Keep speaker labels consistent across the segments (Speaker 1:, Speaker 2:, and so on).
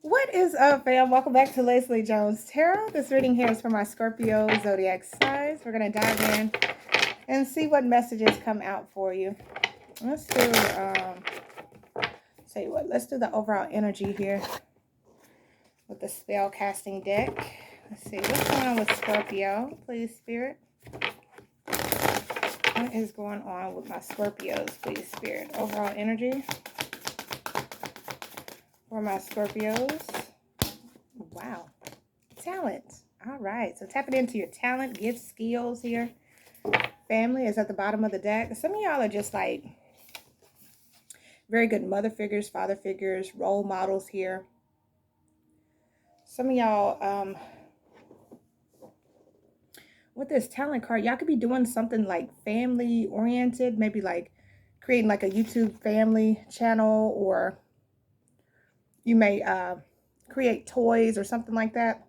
Speaker 1: What is up, fam? Welcome back to Lesley Jones Tarot. This reading here is for my Scorpio Zodiac signs. We're going to dive in and see what messages come out for you. Let's do, let's do the overall energy here with the spell casting deck. Let's see, what's going on with Scorpio, please, Spirit? What is going on with my Scorpios, please, Spirit? Overall energy for my Scorpios. Wow. Talent. All right. So tapping into your talent, gifts, skills here. Family is at the bottom of the deck. Some of y'all are just like very good mother figures, father figures, role models here. Some of y'all, with this talent card, y'all could be doing something like family oriented, maybe like creating like a YouTube family channel, or you may create toys or something like that.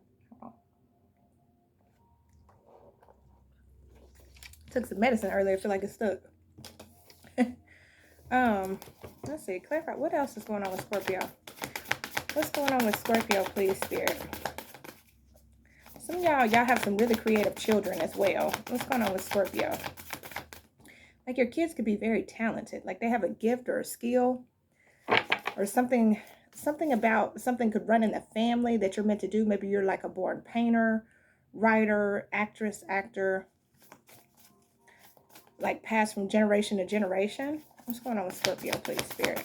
Speaker 1: Took some medicine earlier. I feel like it's stuck. Let's see. Clarify. What else is going on with Scorpio? What's going on with Scorpio, please, Spirit? Some of y'all have some really creative children as well. What's going on with Scorpio? Like your kids could be very talented. Like they have a gift or a skill or something about something could run in the family that you're meant to do. Maybe you're like a born painter, writer, actress, actor, like passed from generation to generation. What's going on with Scorpio, please, Spirit?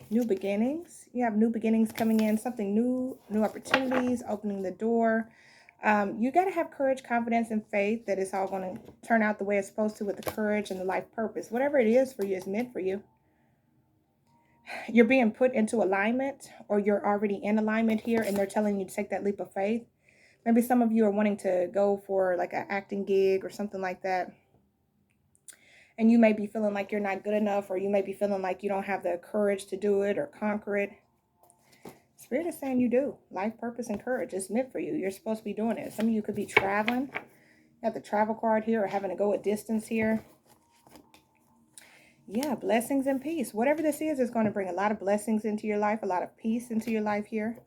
Speaker 1: New beginnings. You have new beginnings coming in, something new, new opportunities, opening the door. You got to have courage, confidence, and faith that it's all going to turn out the way it's supposed to with the courage and the life purpose. Whatever it is for you is meant for you. You're being put into alignment, or you're already in alignment here, and they're telling you to take that leap of faith. Maybe some of you are wanting to go for like an acting gig or something like that. And you may be feeling like you're not good enough, or you may be feeling like you don't have the courage to do it or conquer it. Spirit is saying you do. Life, purpose, and courage is meant for you. You're supposed to be doing it. Some of you could be traveling. You have the travel card here, or having to go a distance here. Yeah, blessings and peace. Whatever this is going to bring a lot of blessings into your life, a lot of peace into your life here.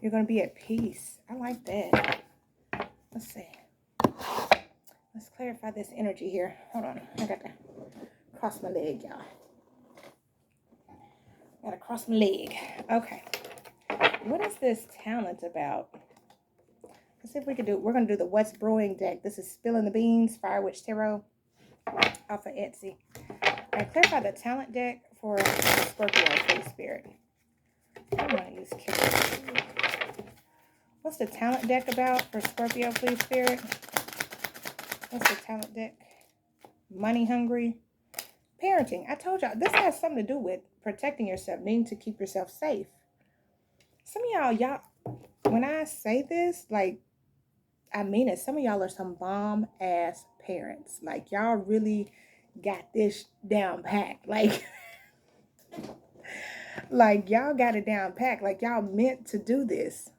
Speaker 1: You're going to be at peace. I like that. Let's see. Let's clarify this energy here. Hold on. I got to cross my leg, y'all. Got to cross my leg. Okay. What is this talent about? Let's see if we can do it. We're going to do the What's Brewing deck. This is Spilling the Beans, Fire Witch Tarot, off of Etsy. I clarify the talent deck for Scorpio, please, Spirit. I'm going to use Kindle. What's the talent deck about for Scorpio, please, Spirit? What's the talent deck? Money hungry. Parenting. I told y'all, this has something to do with protecting yourself, needing to keep yourself safe. Some of y'all, when I say this, like, I mean it. Some of y'all are some bomb-ass parents. Like, y'all really got this down packed. Like, y'all got it down packed. Like, y'all meant to do this.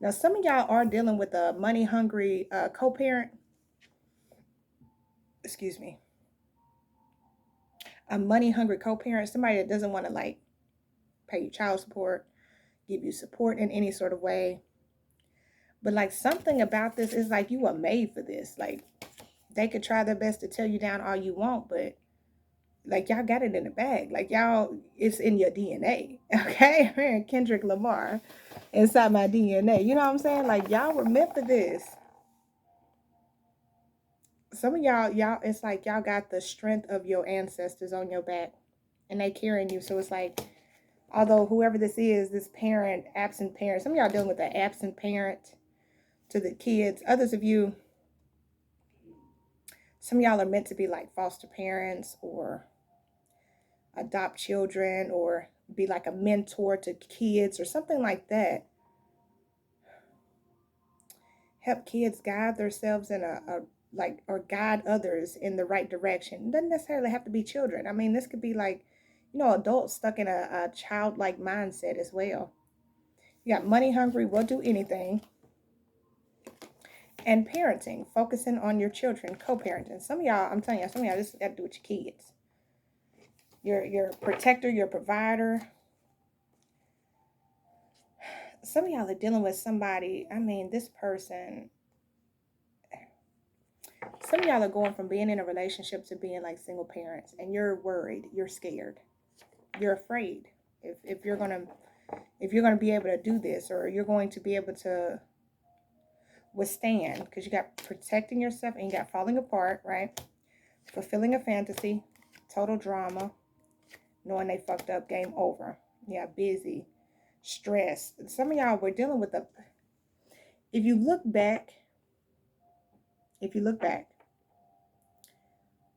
Speaker 1: Now, some of y'all are dealing with a money-hungry co-parent. Excuse me. A money-hungry co-parent. Somebody that doesn't want to, like, pay you child support, give you support in any sort of way. But, like, something about this is like you were made for this. Like, they could try their best to tear you down all you want, but, like, y'all got it in the bag. Like, y'all, it's in your DNA, okay? I'm hearing Kendrick Lamar inside my DNA. You know what I'm saying? Like, y'all were meant for this. Some of y'all, it's like y'all got the strength of your ancestors on your back, and they carrying you. So it's like, although whoever this is, this parent, absent parent, some of y'all dealing with an absent parent to the kids. Others of you, some of y'all are meant to be like foster parents or adopt children or be like a mentor to kids or something like that. Help kids guide themselves in or guide others in the right direction. It doesn't necessarily have to be children. I mean, this could be like, adults stuck in a childlike mindset as well. You got money hungry, will do anything. And parenting, focusing on your children, co-parenting. Some of y'all, I'm telling y'all, this got to do with your kids. your protector, your provider. Some of y'all are dealing with somebody, I mean, this person, some of y'all are going from being in a relationship to being like single parents, and you're worried, you're scared, you're afraid if you're gonna be able to do this, or you're going to be able to withstand, because you got protecting yourself and you got falling apart, right? Fulfilling a fantasy, total drama, knowing they fucked up, game over. Yeah, busy, stressed. Some of y'all were dealing with if you look back,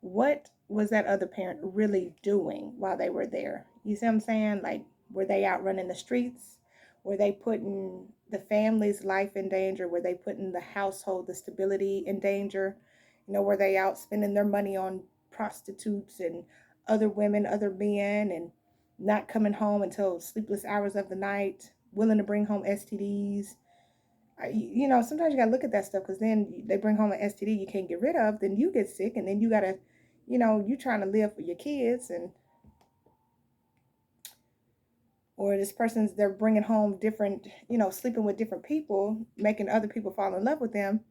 Speaker 1: what was that other parent really doing while they were there? You see what I'm saying? Like, were they out running the streets? Were they putting the family's life in danger? Were they putting the household, the stability in danger? You know, were they out spending their money on prostitutes and other women, other men, and not coming home until sleepless hours of the night, willing to bring home STDs? You know, sometimes you gotta look at that stuff, because then they bring home an STD you can't get rid of, then you get sick, and then you gotta, you know, you trying to live for your kids, and or this person's, they're bringing home different, you know, sleeping with different people, making other people fall in love with them,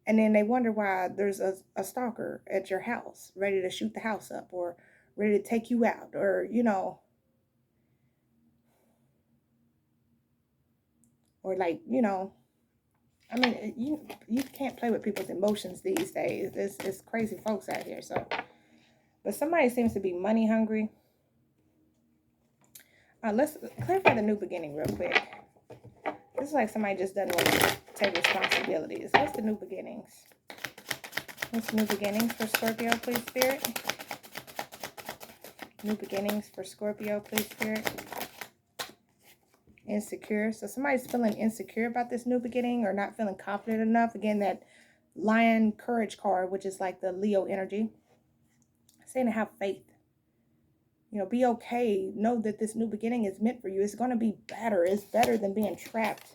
Speaker 1: and then they wonder why there's a stalker at your house ready to shoot the house up, or ready to take you out, or, you know, or like, you know, I mean, you can't play with people's emotions these days. It's crazy folks out here. So, but somebody seems to be money hungry. Let's clarify the new beginning real quick. This is like somebody just doesn't want to take responsibilities. What's the new beginnings? What's the new beginnings for Scorpio, please, Spirit? New beginnings for Scorpio, please, Spirit. Insecure. So somebody's feeling insecure about this new beginning, or not feeling confident enough. Again, that Lion Courage card, which is like the Leo energy, saying to have faith. You know, be okay. Know that this new beginning is meant for you. It's going to be better. It's better than being trapped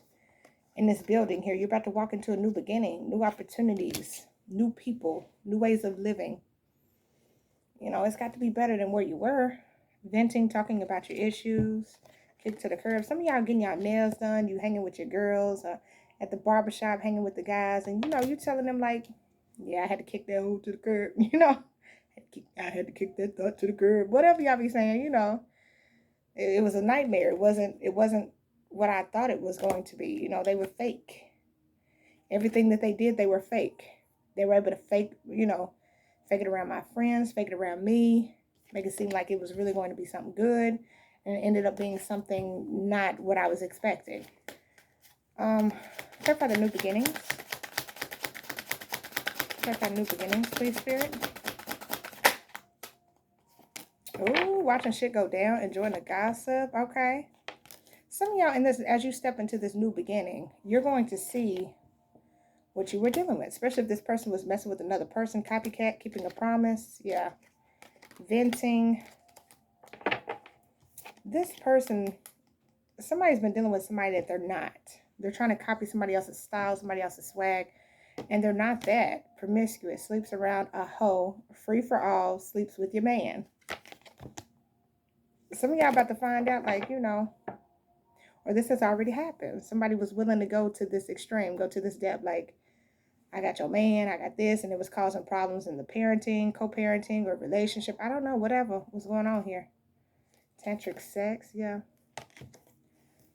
Speaker 1: in this building here. You're about to walk into a new beginning, new opportunities, new people, new ways of living. You know, it's got to be better than where you were. Venting, talking about your issues, kick to the curb. Some of y'all getting y'all nails done. You hanging with your girls, at the barbershop, hanging with the guys. And, you know, you telling them like, yeah, I had to kick that hoe to the curb, you know. I had to kick that thought to the curb. Whatever y'all be saying, you know. It was a nightmare. It wasn't what I thought it was going to be. You know, they were fake. Everything that they did, they were fake. They were able to fake, you know, fake it around my friends, fake it around me, make it seem like it was really going to be something good, and it ended up being something not what I was expecting. Clarify the new beginnings. Clarify new beginnings, please, Spirit. Oh, watching shit go down, enjoying the gossip. Okay. Some of y'all in this, as you step into this new beginning, you're going to see what you were dealing with. Especially if this person was messing with another person, copycat, keeping a promise. Yeah. Venting. This person, somebody's been dealing with somebody that they're not. They're trying to copy somebody else's style, somebody else's swag, and they're not that. Promiscuous, sleeps around a hoe, free for all, sleeps with your man. Some of y'all about to find out, like, you know, or this has already happened. Somebody was willing to go to this extreme, go to this depth, like, I got your man, I got this, and it was causing problems in the parenting, co-parenting, or relationship. I don't know, whatever was going on here. Tantric sex, yeah.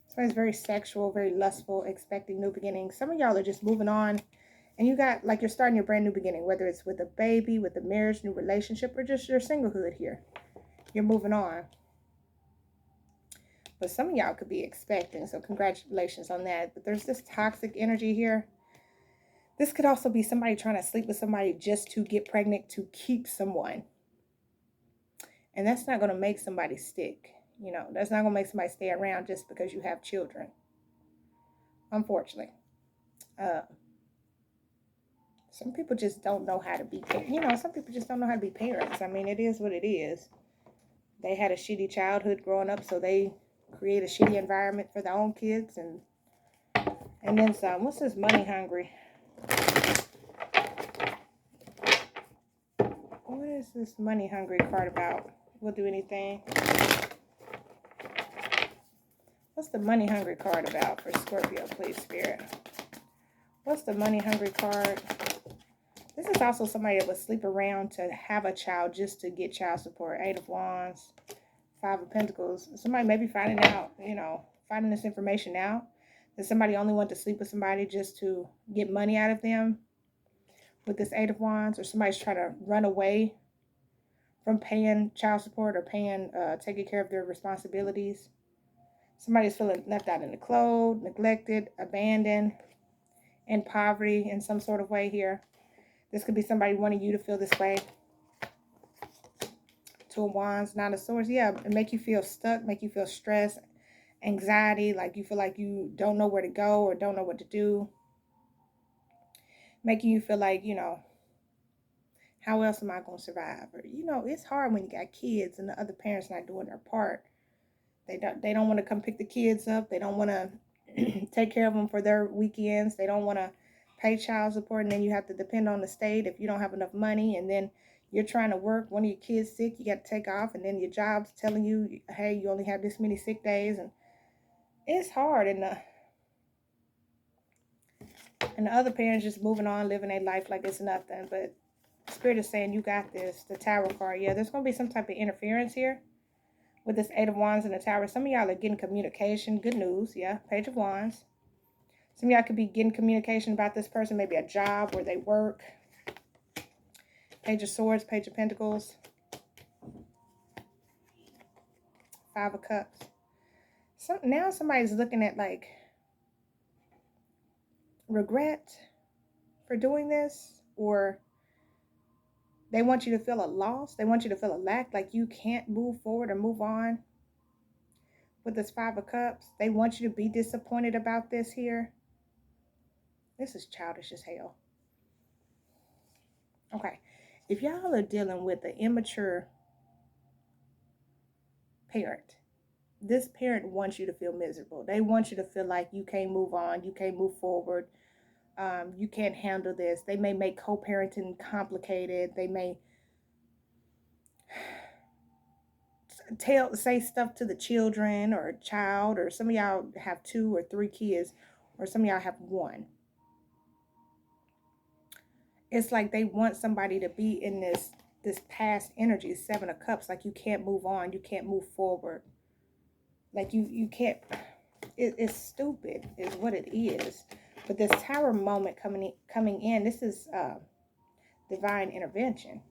Speaker 1: Somebody's very sexual, very lustful, expecting new beginnings. Some of y'all are just moving on, and you got, like, you're starting your brand new beginning, whether it's with a baby, with a marriage, new relationship, or just your singlehood here. You're moving on. But some of y'all could be expecting, so congratulations on that. But there's this toxic energy here. This could also be somebody trying to sleep with somebody just to get pregnant, to keep someone. And that's not going to make somebody stick. You know, that's not going to make somebody stay around just because you have children. Unfortunately. Some people just don't know how to be, you know, some people just don't know how to be parents. I mean, it is what it is. They had a shitty childhood growing up, so they create a shitty environment for their own kids, and then some. What's this money hungry? What is this money hungry card about? will do anything. What's the money hungry card about for Scorpio, please, Spirit? What's the money hungry card? This is also somebody that would sleep around to have a child just to get child support. 8 of Wands, 5 of Pentacles. Somebody may be finding out, you know, finding this information out. That somebody only want to sleep with somebody just to get money out of them with this 8 of Wands. Or somebody's trying to run away from paying child support or paying, taking care of their responsibilities. Somebody's feeling left out in the cold, neglected, abandoned, in poverty in some sort of way here. This could be somebody wanting you to feel this way. 2 of Wands, 9 of Swords. Yeah, it make you feel stuck, make you feel stressed, anxiety, like you feel like you don't know where to go or don't know what to do. Making you feel like, you know, how else am I going to survive? Or, you know, it's hard when you got kids and the other parents not doing their part. They don't want to come pick the kids up. They don't want to take care of them for their weekends. They don't want to pay child support, and then you have to depend on the state if you don't have enough money, and then you're trying to work, one of your kids sick, you got to take off, and then your job's telling you, hey, you only have this many sick days, and it's hard. And the other parents just moving on, living their life like it's nothing. But Spirit is saying, you got this. The Tower card. Yeah, there's going to be some type of interference here with this 8 of Wands and the Tower. Some of y'all are getting communication. Good news. Yeah, Page of Wands. Some of y'all could be getting communication about this person. Maybe a job where they work. Page of Swords, Page of Pentacles. 5 of Cups. So now somebody's looking at like regret for doing this, or they want you to feel a loss. They want you to feel a lack, like you can't move forward or move on with this 5 of Cups. They want you to be disappointed about this here. This is childish as hell. Okay. If y'all are dealing with an immature parent, this parent wants you to feel miserable. They want you to feel like you can't move on, you can't move forward, you can't handle this. They may make co-parenting complicated. They may say stuff to the children or child, or some of y'all have 2 or 3 kids, or some of y'all have 1. It's like they want somebody to be in this past energy, 7 of Cups, like you can't move on, you can't move forward. Like you can't, it's stupid is what it is. But this Tower moment coming in, this is divine intervention.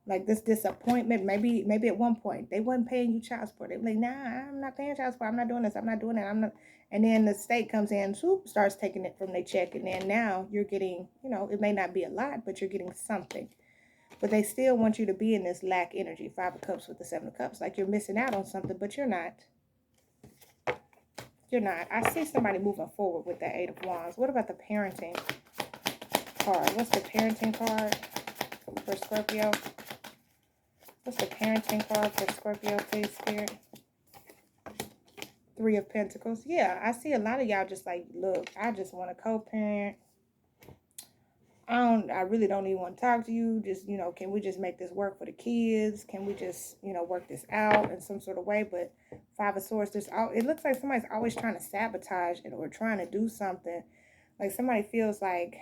Speaker 1: Like this disappointment, maybe at one point they wasn't paying you child support. They were like, nah, I'm not paying child support. I'm not doing this. I'm not doing that. I'm not. And then the state comes in, swoop, starts taking it from their check. And then now you're getting, you know, it may not be a lot, but you're getting something. But they still want you to be in this lack energy. 5 of Cups with the 7 of Cups. Like you're missing out on something, but you're not. You're not. I see somebody moving forward with that 8 of Wands. What about the parenting card? What's the parenting card for Scorpio? What's the parenting card for Scorpio, please, Spirit? 3 of Pentacles. Yeah, I see a lot of y'all just like, look, I just want to co-parent. I really don't even want to talk to you. Just, you know, can we just make this work for the kids? Can we just, you know, work this out in some sort of way? But 5 of Swords, it looks like somebody's always trying to sabotage it or trying to do something. Like somebody feels like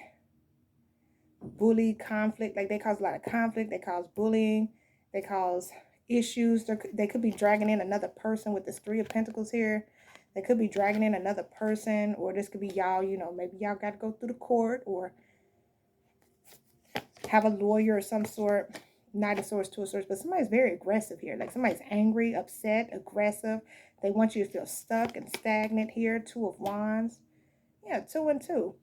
Speaker 1: bully, conflict. Like they cause a lot of conflict. They cause bullying. They cause issues. They could be dragging in another person with this 3 of Pentacles here. They could be dragging in another person, or this could be y'all, you know, maybe y'all got to go through the court or have a lawyer of some sort. Knight of Swords, 2 of Swords. But somebody's very aggressive here. Like somebody's angry, upset, aggressive. They want you to feel stuck and stagnant here. 2 of Wands. Yeah, 2 and 2.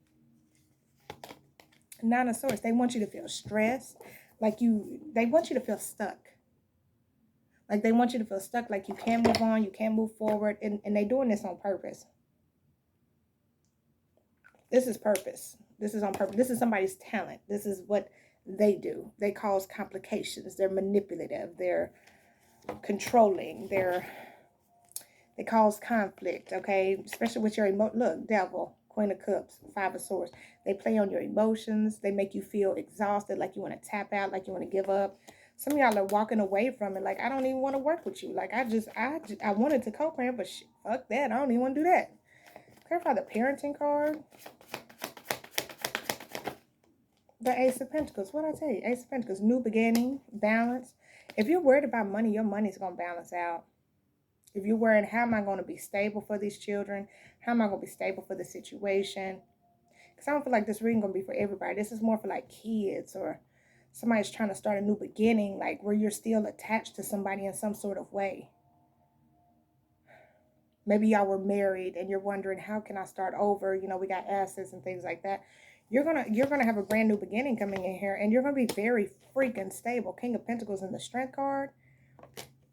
Speaker 1: 9 of Swords. They want you to feel stressed. Like they want you to feel stuck. Like they want you to feel stuck. Like you can't move on. You can't move forward. And they're doing this on purpose. This is purpose. This is on purpose. This is somebody's talent. This is what they do. They cause complications. They're manipulative. They're controlling. They cause conflict, okay? Especially with your look, Devil, Queen of Cups, 5 of Swords. They play on your emotions. They make you feel exhausted, like you want to tap out, like you want to give up. Some of y'all are walking away from it. Like, I don't even want to work with you. Like, I wanted to co-parent, but fuck that. I don't even want to do that. Clarify the parenting card. The Ace of Pentacles. What did I tell you? Ace of Pentacles. New beginning. Balance. If you're worried about money, your money's going to balance out. If you're worried, how am I going to be stable for these children? How am I going to be stable for the situation? Because I don't feel like this reading going to be for everybody. This is more for like kids or somebody's trying to start a new beginning, like where you're still attached to somebody in some sort of way. Maybe y'all were married and you're wondering, how can I start over? You know, we got assets and things like that. You're gonna have a brand new beginning coming in here, and you're gonna be very freaking stable. King of Pentacles in the Strength card.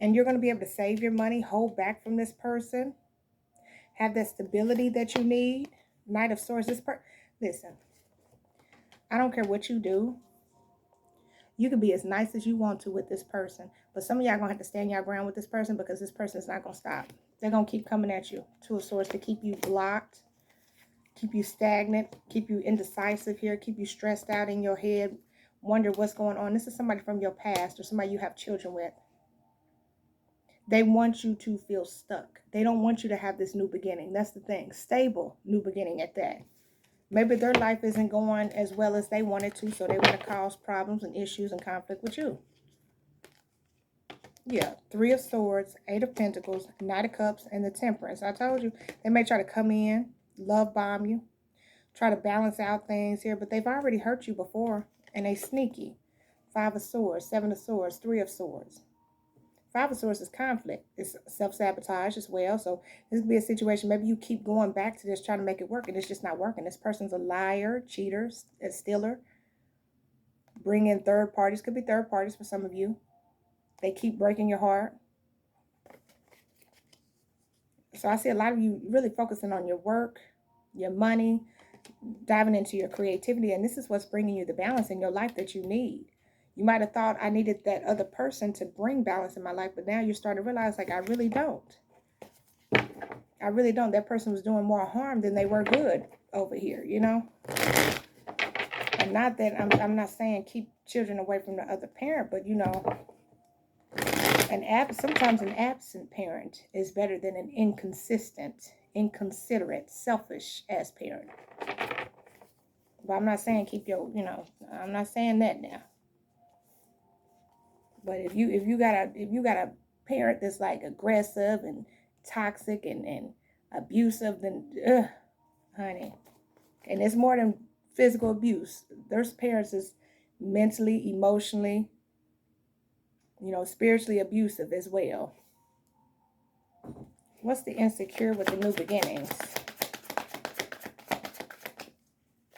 Speaker 1: And you're gonna be able to save your money, hold back from this person, have that stability that you need. Knight of Swords. Listen, I don't care what you do. You can be as nice as you want to with this person, but some of y'all gonna have to stand your ground with this person, because this person is not gonna stop. They're gonna keep coming at you. Two of Swords to keep you blocked, keep you stagnant, keep you indecisive here, keep you stressed out in your head, wonder what's going on. This is somebody from your past or somebody you have children with. They want you to feel stuck. They don't want you to have this new beginning. That's the thing. Stable new beginning at that. Maybe their life isn't going as well as they wanted to, so they want to cause problems and issues and conflict with you. Yeah, Three of Swords, Eight of Pentacles, Knight of Cups, and the Temperance. I told you, they may try to come in, love bomb you, try to balance out things here, but they've already hurt you before, and they sneaky. Five of Swords, Seven of Swords, Three of Swords. Five of Swords is conflict. It's self-sabotage as well. So this could be a situation, maybe you keep going back to this, trying to make it work, and it's just not working. This person's a liar, cheater, a stealer. Bring in third parties. Could be third parties for some of you. They keep breaking your heart. So I see a lot of you really focusing on your work, your money, diving into your creativity, and this is what's bringing you the balance in your life that you need. You might have thought, I needed that other person to bring balance in my life, but now you're starting to realize, like, I really don't. I really don't. That person was doing more harm than they were good over here, you know? And not that, I'm not saying keep children away from the other parent, but, you know, sometimes an absent parent is better than an inconsistent, inconsiderate, selfish-ass parent. But I'm not saying keep your, you know, I'm not saying that now. But if you got a parent that's like aggressive and toxic and abusive, then honey, and it's more than physical abuse. There's parents that's mentally, emotionally, you know, spiritually abusive as well. What's the insecure with the new beginnings?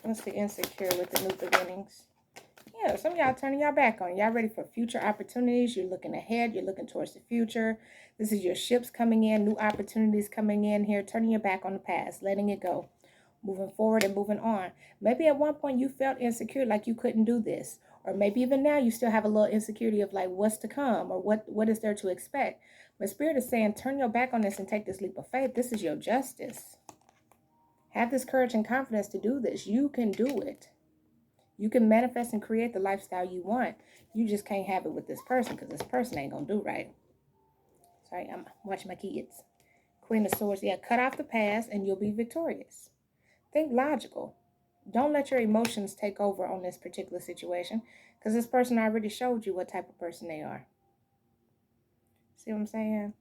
Speaker 1: What's the insecure with the new beginnings? Yeah, some of y'all turning y'all back on. Y'all ready for future opportunities. You're looking ahead. You're looking towards the future. This is your ships coming in, new opportunities coming in here, turning your back on the past, letting it go, moving forward and moving on. Maybe at one point you felt insecure, like you couldn't do this. Or maybe even now you still have a little insecurity of like what's to come or what is there to expect. But Spirit is saying, turn your back on this and take this leap of faith. This is your justice. Have this courage and confidence to do this. You can do it. You can manifest and create the lifestyle you want. You just can't have it with this person, because this person ain't going to do right. Sorry, I'm watching my kids. Queen of Swords. Yeah, cut off the past and you'll be victorious. Think logical. Don't let your emotions take over on this particular situation, because this person already showed you what type of person they are. See what I'm saying?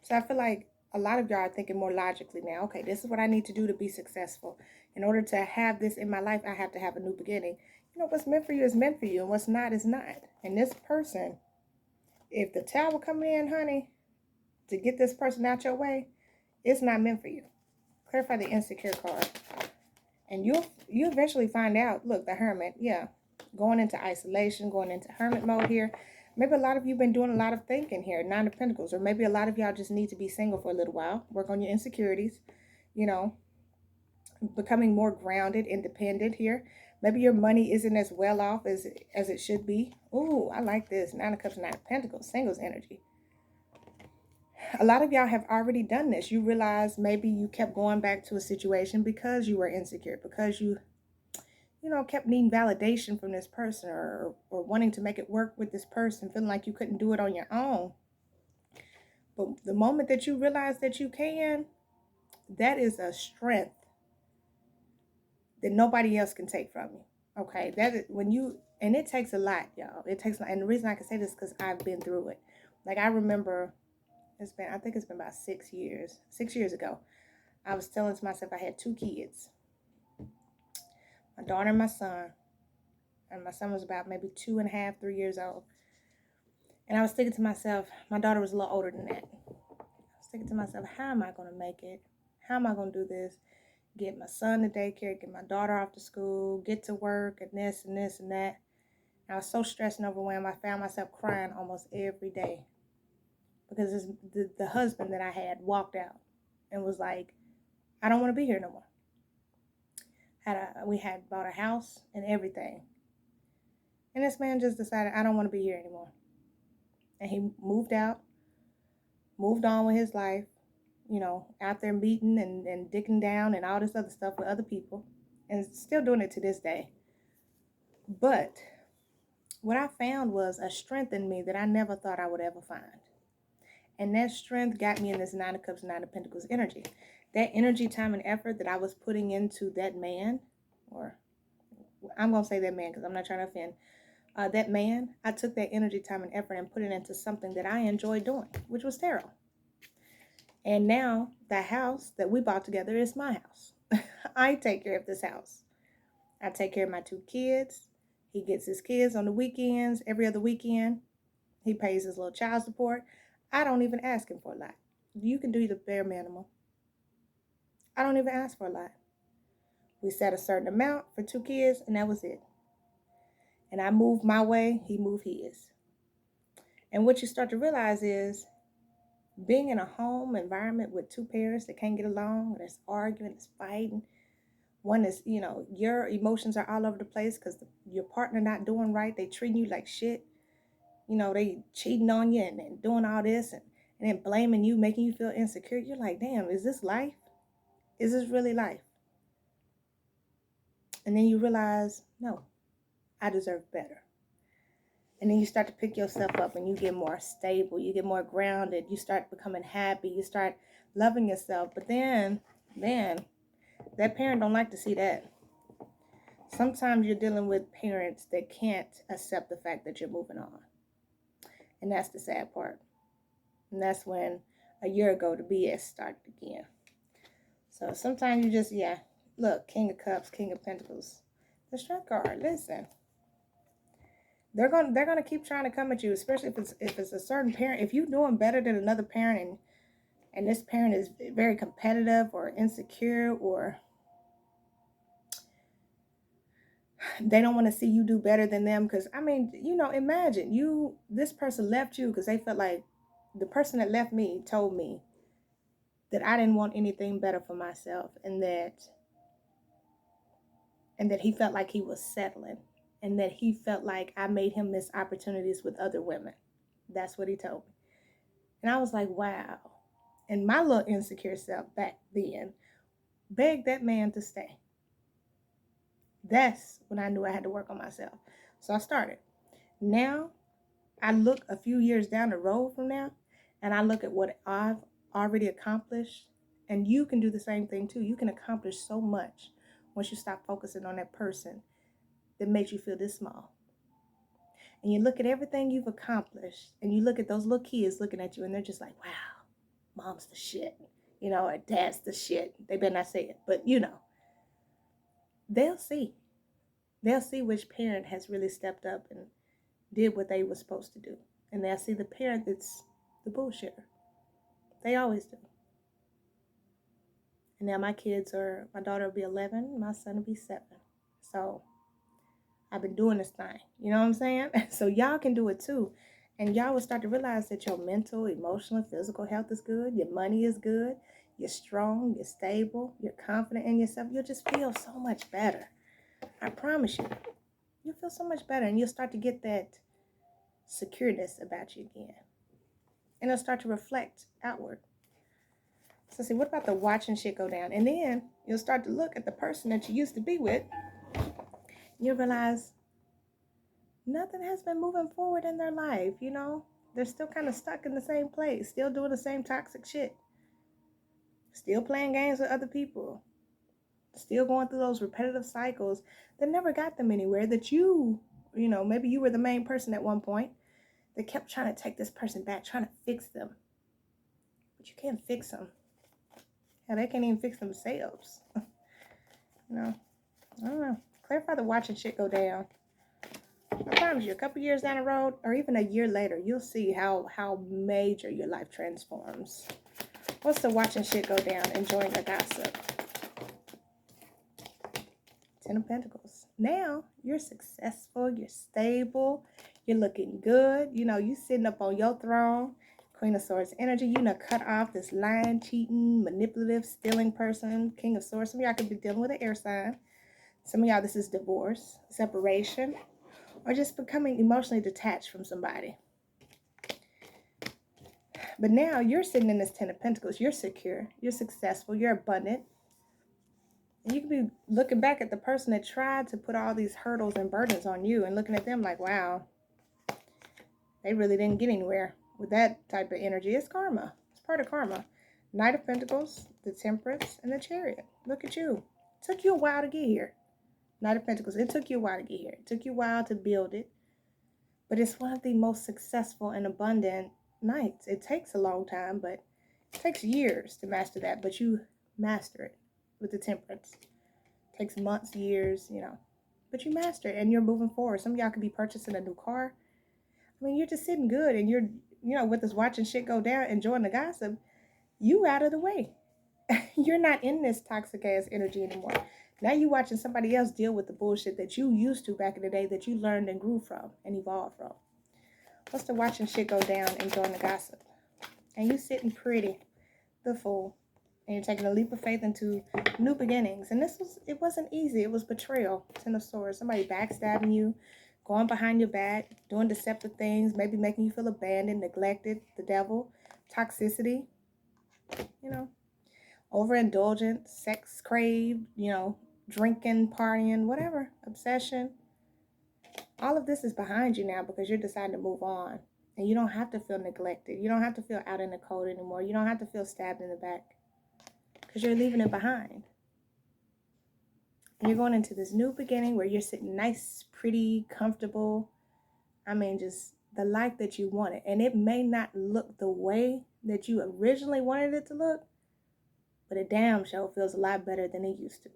Speaker 1: So I feel like a lot of y'all are thinking more logically now. Okay, this is what I need to do to be successful. In order to have this in my life, I have to have a new beginning. You know, what's meant for you is meant for you, and what's not is not. And this person, if the tower come in, honey, to get this person out your way, it's not meant for you. Clarify the insecure card. And you eventually find out. Look, the Hermit, yeah. Going into isolation, going into hermit mode here. Maybe a lot of you have been doing a lot of thinking here. Nine of Pentacles. Or maybe a lot of y'all just need to be single for a little while. Work on your insecurities. You know, becoming more grounded, independent here. Maybe your money isn't as well off as it should be. Ooh, I like this. Nine of Cups, Nine of Pentacles. Singles energy. A lot of y'all have already done this. You realize maybe you kept going back to a situation because you were insecure. Because you you know, kept needing validation from this person, or wanting to make it work with this person, feeling like you couldn't do it on your own. But the moment that you realize that you can, that is a strength that nobody else can take from you. Okay, that is when you, and it takes a lot, y'all. It takes, and the reason I can say this is because I've been through it. Like, I remember, I think it's been about 6 years. 6 years ago, I was telling to myself I had 2 kids, my daughter and my son. And my son was about maybe 2.5, 3 years old. And I was thinking to myself, my daughter was a little older than that. I was thinking to myself, how am I going to make it? How am I going to do this? Get my son to daycare, get my daughter off to school, get to work, and this and this and that. And I was so stressed and overwhelmed, I found myself crying almost every day. Because the husband that I had walked out and was like, I don't want to be here no more. We had bought a house and everything. And this man just decided, I don't want to be here anymore. And he moved out, moved on with his life, you know, out there meeting and dicking down and all this other stuff with other people, and still doing it to this day. But what I found was a strength in me that I never thought I would ever find. And that strength got me in this 9 of Cups, 9 of Pentacles energy. That energy, time, and effort that I was putting into that man, or I'm going to say that man because I'm not trying to offend, that man, I took that energy, time, and effort and put it into something that I enjoyed doing, which was tarot. And now the house that we bought together is my house. I take care of this house. I take care of my 2 kids. He gets his kids on the weekends, every other weekend. He pays his little child support. I don't even ask him for a lot. You can do the bare minimum. I don't even ask for a lot. We set a certain amount for 2 kids, and that was it. And I moved my way, he moved his. And what you start to realize is, being in a home environment with 2 parents that can't get along, that's arguing, that's fighting. One is, you know, your emotions are all over the place because your partner not doing right. They treating you like shit. You know, they cheating on you and doing all this and then blaming you, making you feel insecure. You're like, damn, is this life? Is this really life? And then you realize, no, I deserve better. And then you start to pick yourself up and you get more stable. You get more grounded. You start becoming happy. You start loving yourself. But then that parent don't like to see that. Sometimes you're dealing with parents that can't accept the fact that you're moving on. And that's the sad part. And that's when a year ago the BS started again. So sometimes you just, look, King of Cups, King of Pentacles. The Strength card, listen. They're gonna keep trying to come at you, especially if it's a certain parent. If you're doing better than another parent and this parent is very competitive or insecure, or they don't want to see you do better than them. Because, I mean, you know, imagine this person left you because they felt like, the person that left me told me that I didn't want anything better for myself, and that he felt like he was settling, and that he felt like I made him miss opportunities with other women. That's what he told me. And I was like, wow. And my little insecure self back then begged that man to stay. That's when I knew I had to work on myself. So I started. Now, I look a few years down the road from now, and I look at what I've already accomplished, and you can do the same thing too. You can accomplish so much once you stop focusing on that person that makes you feel this small. And you look at everything you've accomplished, and you look at those little kids looking at you, and they're just like, wow, mom's the shit, you know, or dad's the shit. They better not say it, but you know, they'll see which parent has really stepped up and did what they were supposed to do. And they'll see the parent that's the bullshitter. They always do. And now my daughter will be 11, my son will be 7. So I've been doing this thing. You know what I'm saying? So y'all can do it too. And y'all will start to realize that your mental, emotional, physical health is good. Your money is good. You're strong. You're stable. You're confident in yourself. You'll just feel so much better. I promise you. You'll feel so much better. And you'll start to get that secureness about you again. And it'll start to reflect outward. So see, what about the watching shit go down? And then you'll start to look at the person that you used to be with, you realize nothing has been moving forward in their life, you know? They're still kind of stuck in the same place, still doing the same toxic shit, still playing games with other people, still going through those repetitive cycles that never got them anywhere, that you know, maybe you were the main person at one point that kept trying to take this person back, trying to fix them. But you can't fix them. Hell, they can't even fix themselves. You know, I don't know. Clarify the watching shit go down. I promise you, a couple years down the road, or even a year later, you'll see how major your life transforms. What's the watching shit go down? Enjoying the gossip. Ten of Pentacles. Now, you're successful, you're stable, you're looking good. You know, you sitting up on your throne. Queen of Swords energy. You know, cut off this lying, cheating, manipulative, stealing person. King of Swords. Some of y'all could be dealing with an air sign. Some of y'all, this is divorce, separation, or just becoming emotionally detached from somebody. But now you're sitting in this Ten of Pentacles. You're secure. You're successful. You're abundant. And you could be looking back at the person that tried to put all these hurdles and burdens on you and looking at them like, wow, they really didn't get anywhere with that type of energy. It's karma. It's part of karma. Knight of Pentacles, the Temperance, and the Chariot. Look at you. It took you a while to get here. Knight of Pentacles. It took you a while to get here. It took you a while to build it. But it's one of the most successful and abundant nights. It takes a long time, but it takes years to master that. But you master it with the Temperance. It takes months, years, you know. But you master it and you're moving forward. Some of y'all could be purchasing a new car. I mean, you're just sitting good and you're, you know, with this watching shit go down, enjoying the gossip. You out of the way. You're not in this toxic ass energy anymore. Now you watching somebody else deal with the bullshit that you used to back in the day, that you learned and grew from and evolved from. What's the watching shit go down, enjoying the gossip? And you sitting pretty, the Fool. And you're taking a leap of faith into new beginnings. And it wasn't easy. It was betrayal. Ten of Swords. Somebody backstabbing you, going behind your back, doing deceptive things, maybe making you feel abandoned, neglected, the devil, toxicity, you know, overindulgent, sex crave, you know, drinking, partying, whatever, obsession. All of this is behind you now because you're deciding to move on. And you don't have to feel neglected. You don't have to feel out in the cold anymore. You don't have to feel stabbed in the back because you're leaving it behind. And you're going into this new beginning where you're sitting nice, pretty, comfortable. I mean, just the life that you wanted. And it may not look the way that you originally wanted it to look, but it damn sure feels a lot better than it used to.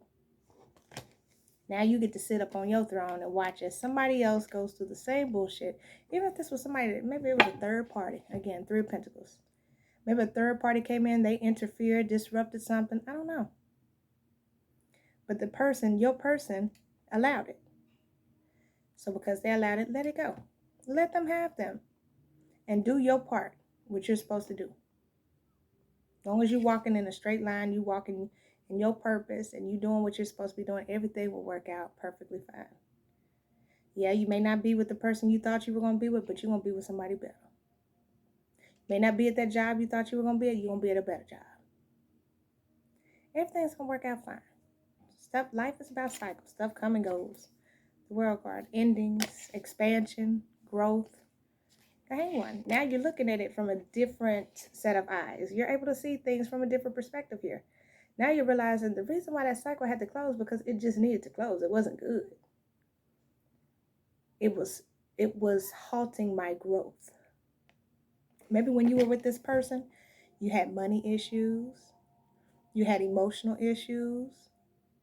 Speaker 1: Now you get to sit up on your throne and watch as somebody else goes through the same bullshit. Even if this was somebody that, maybe it was a third party. Again, Three of Pentacles. Maybe a third party came in, they interfered, disrupted something. I don't know. But the person, your person, allowed it. So because they allowed it, let it go. Let them have them. And do your part, what you're supposed to do. As long as you're walking in a straight line, you walking in your purpose, and you doing what you're supposed to be doing, everything will work out perfectly fine. Yeah, you may not be with the person you thought you were going to be with, but you're going to be with somebody better. You may not be at that job you thought you were going to be at, you're going to be at a better job. Everything's going to work out fine. Life is about cycles. Stuff come and goes. The World card, endings, expansion, growth. Hang one. Now you're looking at it from a different set of eyes. You're able to see things from a different perspective here. Now you're realizing the reason why that cycle had to close because it just needed to close. It wasn't good. It was halting my growth. Maybe when you were with this person, you had money issues, you had emotional issues,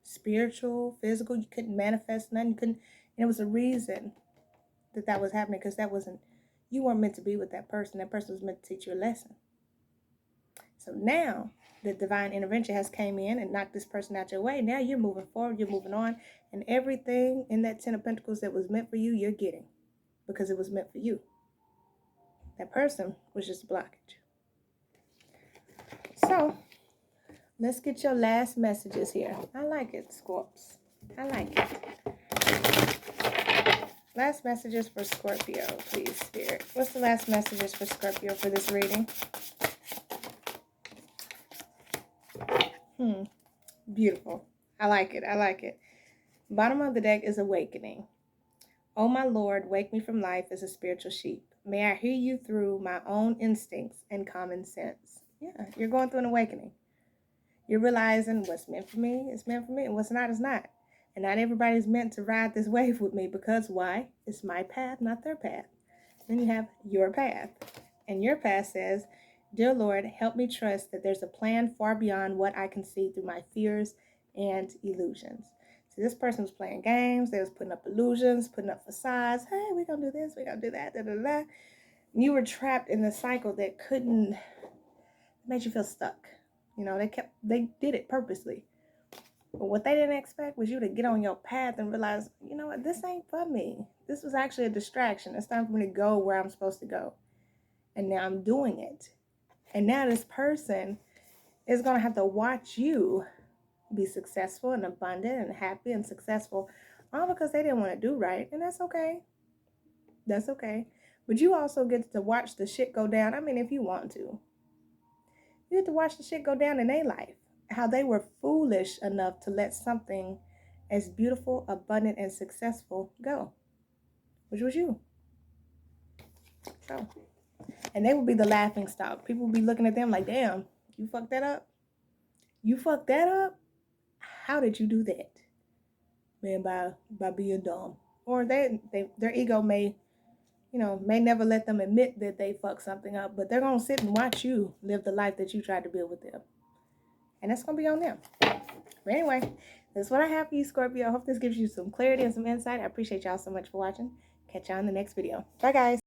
Speaker 1: spiritual, physical. You couldn't manifest nothing. You couldn't, and it was a reason that was happening because you weren't meant to be with that person. That person was meant to teach you a lesson. So now the divine intervention has came in and knocked this person out your way. Now you're moving forward, you're moving on, and everything in that Ten of Pentacles that was meant for you, you're getting because it was meant for you. That person was just a blockage. So let's get your last messages here. I like it, Scorps. I like it. Last messages for Scorpio, please, Spirit. What's the last messages for Scorpio for this reading? Beautiful. I like it. I like it. Bottom of the deck is awakening. Oh my Lord, wake me from life as a spiritual sheep. May I hear you through my own instincts and common sense. Yeah, you're going through an awakening. You're realizing what's meant for me is meant for me, and what's not is not. And not everybody's meant to ride this wave with me, because why? It's my path, not their path. Then you have your path. And your path says, Dear Lord, help me trust that there's a plan far beyond what I can see through my fears and illusions. So this person was playing games. They was putting up illusions, putting up facades. Hey, we're going to do this. We're going to do that. Da, da, da. And you were trapped in the cycle that made you feel stuck. You know, they did it purposely. But what they didn't expect was you to get on your path and realize, you know what, this ain't for me. This was actually a distraction. It's time for me to go where I'm supposed to go. And now I'm doing it. And now this person is going to have to watch you be successful and abundant and happy and successful, all because they didn't want to do right. And that's okay. That's okay. But you also get to watch the shit go down. I mean, if you want to. You get to watch the shit go down in their life. How they were foolish enough to let something as beautiful, abundant, and successful go. Which was you. So, and they would be the laughing stock. People would be looking at them like, damn, you fucked that up? You fucked that up? How did you do that? Man, by being dumb. Or their ego may never let them admit that they fucked something up, but they're going to sit and watch you live the life that you tried to build with them. And that's going to be on them. But anyway, that's what I have for you, Scorpio. I hope this gives you some clarity and some insight. I appreciate y'all so much for watching. Catch y'all in the next video. Bye, guys.